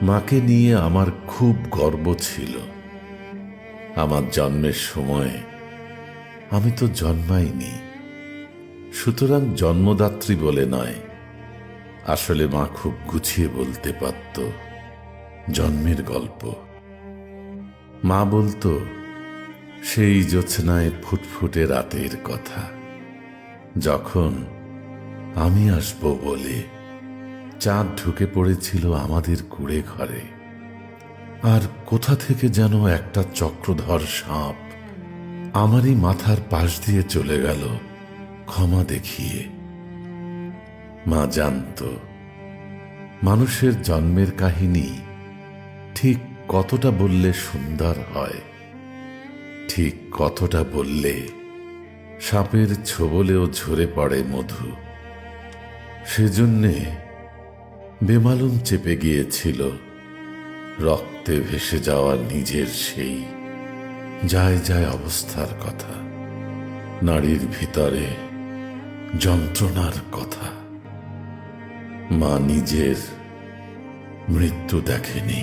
মাকে নিয়ে আমার খুব গর্ব ছিল। আমার জন্মের সময় আমি তো জন্মাইনি, সুতরাং জন্মদাত্রী বলে নয়, আসলে মা খুব গুছিয়ে বলতে পারত জন্মের গল্প। মা বলতো সেই জ্যোৎস্নায় ফুটফুটে রাতের কথা, যখন আমি আসব বলে চাঁদ ঢুকে পড়েছিল আমাদের কুঁড়ে ঘরে, আর কোথা থেকে যেন একটা চক্রধর সাপ আমারই মাথার পাশ দিয়ে চলে গেল ক্ষমা দেখিয়ে। মা জানত মানুষের জন্মের কাহিনী ঠিক কতটা বললে সুন্দর হয়, ঠিক কতটা বললে সাপের ছোবলেও ঝরে পড়ে মধু। সেজন্যে বেমালুম চেপে গিয়েছিল রক্তে ভেসে যাওয়া নিজের সেই যায় যায় অবস্থার কথা, নারীর ভিতরে যন্ত্রণার কথা। মা নিজের মৃত্যু দেখেনি।